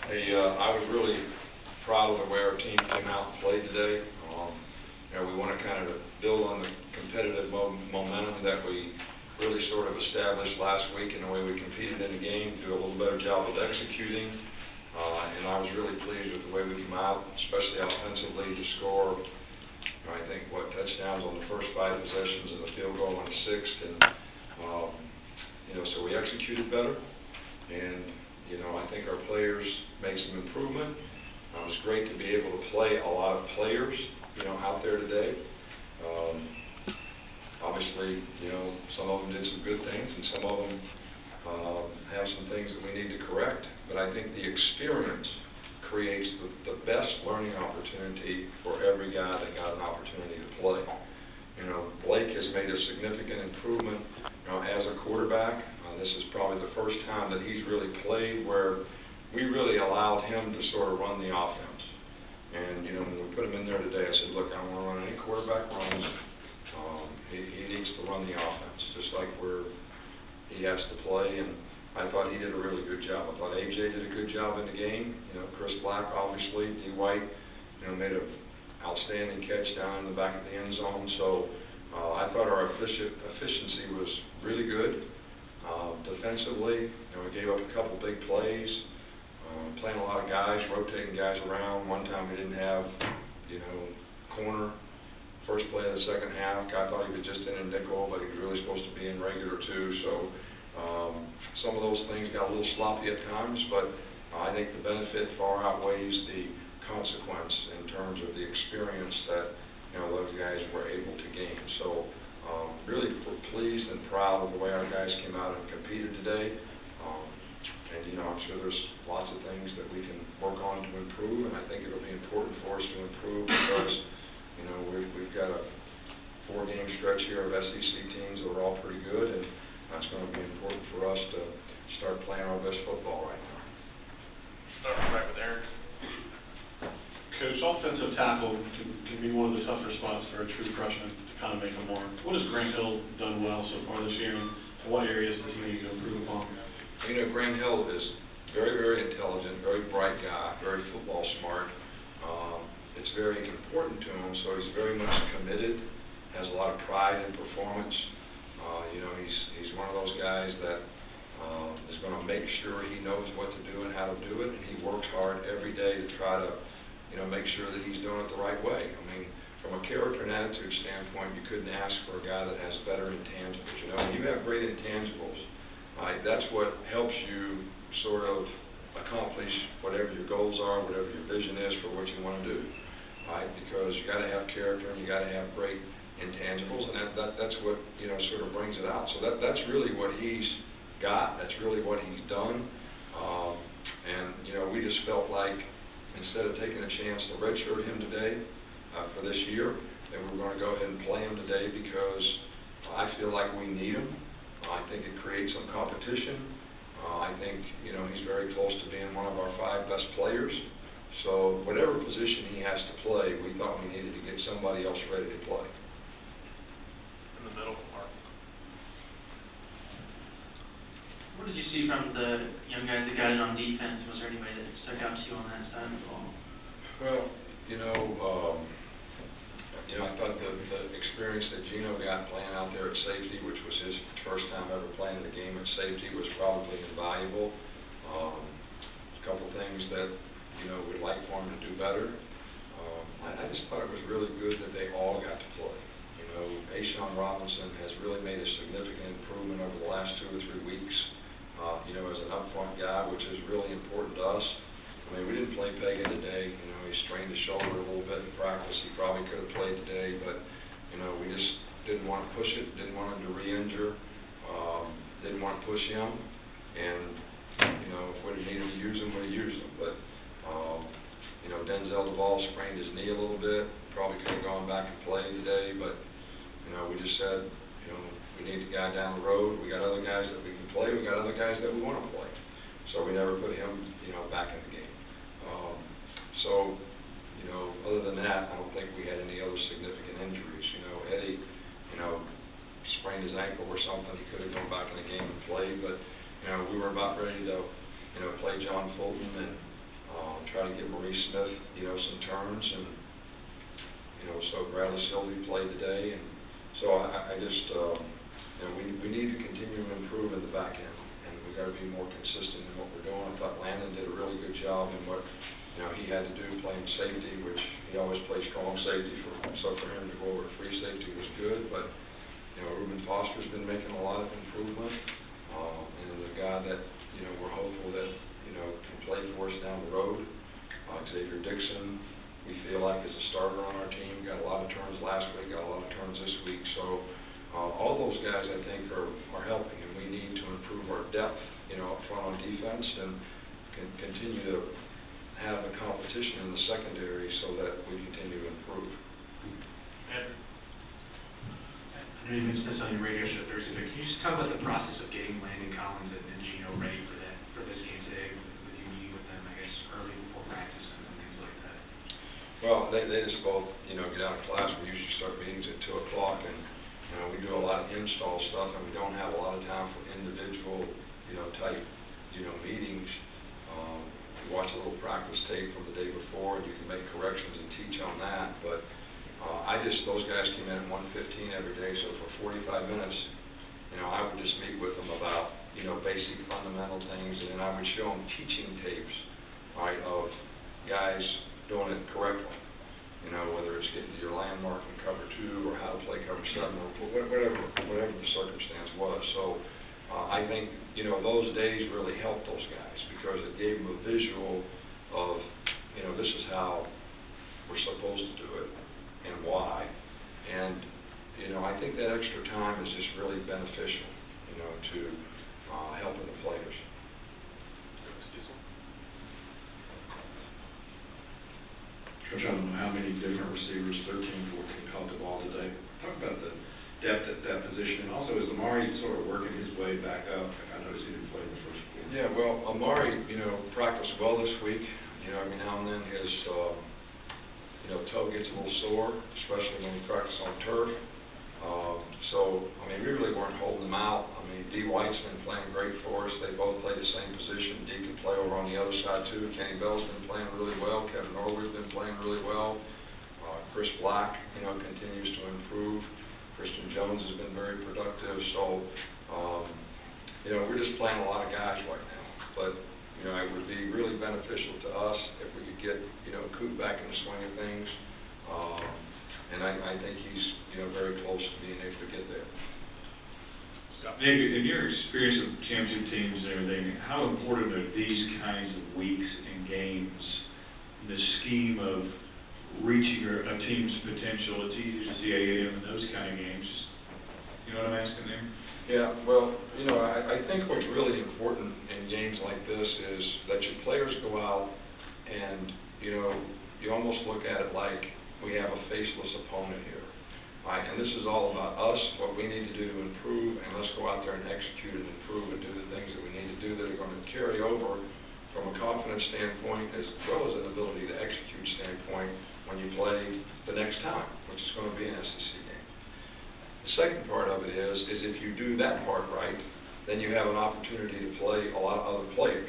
Hey, I was really proud of the way our team came out and played today. We want to kind of build on the competitive momentum that we really sort of established last week in the way we competed in the game, do a little better job of executing. And I was really pleased with the way we came out, especially offensively, to score, I think, touchdowns on the first 5 possessions and the field goal on the 6th. And, so we executed better. And, I think our players made some improvement. It was great to be able to play a lot of players, out there today. Obviously, some of them did some good things, and some of them have some things that we need to correct. But I think the experience creates the best learning opportunity for every guy that got an opportunity to play. Blake has made a significant improvement, as a quarterback. This is probably the first time that he's really played where we really allowed him to sort of run the offense. And, when we put him in there today, I said, look, I don't want to run any quarterback runs. He needs to run the offense, just like he has to play. And I thought he did a really good job. I thought AJ did a good job in the game. Chris Black, obviously, D. White, made an outstanding catch down in the back of the end zone. So I thought our efficiency was really good. Defensively, we gave up a couple big plays, playing a lot of guys, rotating guys around. One time we didn't have, corner. First play of the second half, guy thought he was just in a nickel, but he was really supposed to be in regular too. So some of those things got a little sloppy at times, but I think the benefit far outweighs the consequence in terms of the experience that those guys were able to gain. So really pleased and proud of the way our guys came out and competed today. And I'm sure there's lots of things that we can work on to improve, and I think it'll be important for us to improve because we've got a 4-game stretch here of SEC teams that are all pretty good, and that's going to be important for us to start playing our best football right now. Starting right with Eric. Coach, offensive tackle can be one of the tougher spots for a true freshman to kind of make a mark. What has Grant Hill done well so far this year, and what areas does he need to improve upon? Grant Hill is very, very intelligent, very bright guy, very football smart. It's very important to him, so he's very much committed, has a lot of pride in performance. He's one of those guys that is going to make sure he knows what to do and how to do it, and he works hard every day to try to make sure that he's doing it the right way. From a character and attitude standpoint, you couldn't ask for a guy that has better intangibles. When you have great intangibles, that's what helps you sort of accomplish whatever your goals are, whatever your vision is for what you want to do. Because you got to have character and you got to have great intangibles, and that's what sort of brings it out. So that's really what he's got. That's really what he's done. And we just felt like instead of taking a chance to redshirt him today for this year, that we were going to go ahead and play him today because I feel like we need him. I think it creates some competition. I think he's very close to being one of our 5 best players. So whatever position he has to play, we thought we needed to get somebody else ready to play. In the middle, Mark. What did you see from the young guys that got in on defense? Was there anybody that stuck out to you on that side of the ball? Well, I thought the experience that Gino got playing out there at safety, which was his first time ever playing the game at safety, was probably invaluable. A couple things that we'd like for him to do better. I just thought it was really good that they all got to play. Ashawn Robinson has really made a significant improvement over the last 2 or 3 weeks. As an up-front guy, which is really important to us. We didn't play Pagan today. He strained his shoulder a little bit in practice. He probably could have played today, but we just didn't want to push it, didn't want him to re-injure, didn't want to push him. And if we'd have needed to use him, we'd have used him. But Denzel Duvall sprained his knee a little bit. Probably could have gone back and played today, but we just said we need the guy down the road. We got other guys that we can play. We got other guys that we want to play. So we never put him, back in the game. Other than that, I don't think we had any other significant injuries. Eddie, sprained his ankle or something. He could have gone back in the game and played, but we were about ready to, play John Fulton, and Try to give Maurice Smith, some turns, and, so Bradley Sylvie played today, and so I just, we need to continue to improve in the back end, and we've got to be more consistent in what we're doing. I thought Landon did a really good job in what, he had to do playing safety, which he always plays strong safety, so for him to go over to free safety was good, but, Reuben Foster's been making a lot of improvement, and the guy that, we're hopeful that, can play for us down the road. Xavier Dixon, we feel like is a starter on our team, got a lot of turns last week, got a lot of turns this week, so all those guys I think are helping, and we need to improve our depth, up front on defense, and continue to have the competition in the secondary so that we continue to improve. Andrew? I know you mentioned this on your radio show Thursday, but can you just talk about the process of getting Landon Collins and Gino ready for this game today, with you meeting with them, I guess, early before practice and things like that? Well, they just both, get out of class. We usually start meetings at 2 o'clock, and, we do a lot of install stuff, and we don't have a lot of time for individual, type, meetings. You watch a little practice tape from the day before, and you can make corrections and teach on that, but those guys came in at 1:15 every day, so for 45 minutes, I would just meet with them about, basic fundamental things, and then I would show them teaching tapes, right, of guys doing it correctly, whether it's getting to your landmark in cover 2 or how to play cover 7 or whatever the circumstance was. So I think, those days really helped those guys because it gave them a visual of, this is how we're supposed to do it and why. And, I think that extra time is just really beneficial, to helping the players. Coach, I don't know how many different receivers, 13, 14, caught the ball today. Talk about the depth at that position, and also is Amari sort of working his way back up? I noticed he didn't play in the first quarter. Yeah, well, Amari, practiced well this week. Every now and then his, toe gets a little sore, especially when he practices on turf. We really weren't holding him out. D. White's been playing great for us. They both play the same position. D can play over on the other side, too. Kenny Bell's been playing really well. Kevin Norwood's been playing really well. Chris Black, continues to improve. Christian Jones has been very productive. So, we're just playing a lot of guys right now. But, it would be really beneficial to us if we could get, Coop back in the swing of things. And I think he's, very close to being able to get there. Nick, in your experience with championship teams and everything, how important are these kinds of weeks and games in the scheme of reaching a team's potential? It's easy to see AAM in those kind of games. You know what I'm asking there? Yeah, well, I think what's really important in games like this is that your players go out and, you almost look at it like we have a faceless opponent here, right? And this is all about us, what we need to do to improve, and let's go out there and execute and improve and do the things that we need to do that are going to carry over from a confidence standpoint as well as an ability to execute standpoint when you play the next time, which is going to be an SEC game. The second part of it is if you do that part right, then you have an opportunity to play a lot of other players,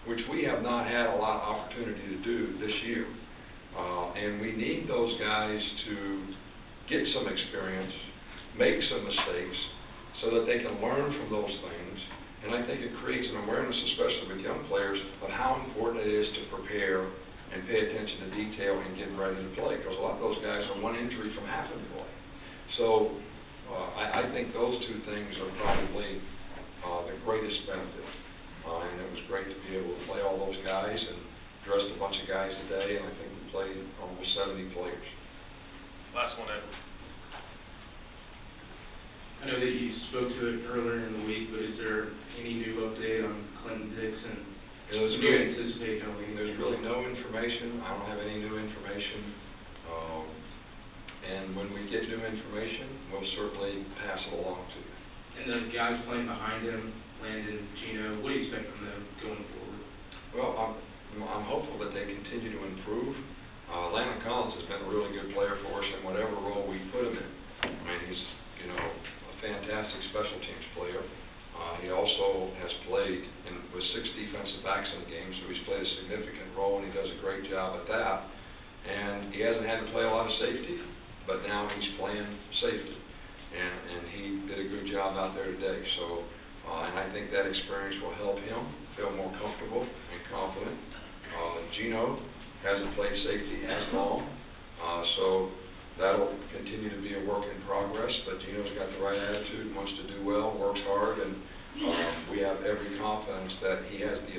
which we have not had a lot of opportunity to do this year. And we need those guys to get some experience, make some mistakes, so that they can learn from those things. And I think it creates an awareness, especially with young players, of how important it is to prepare and pay attention to detail and get ready to play, because a lot of those guys are one injury from having to play. So I think those two things are probably the greatest benefit. And it was great to be able to play all those guys and dressed a bunch of guys today, and I think we played almost 70 players. Last one, Edward. I know that you spoke to it earlier in the week, but is there any new update on Clinton Dixon? There's Do you anticipate going? There's really no information. I don't have any new information. And when we get new information, we'll certainly pass it along to you. And the guys playing behind him, Landon, Gino, what do you expect from them going forward? Well, I'm hopeful that they continue to improve. Landon Collins has been a really good player for us in whatever role we put him in. He's, a fantastic special teams player. He also has played with 6 defensive backs in the game, so he's played a significant role, and now he's playing safety. And he did a good job out there today. So, and I think that experience will help him feel more comfortable and confident. Gino hasn't played safety as long, so that'll continue to be a work in progress, but Gino's got the right attitude, wants to do well, works hard, and we have every confidence that he has the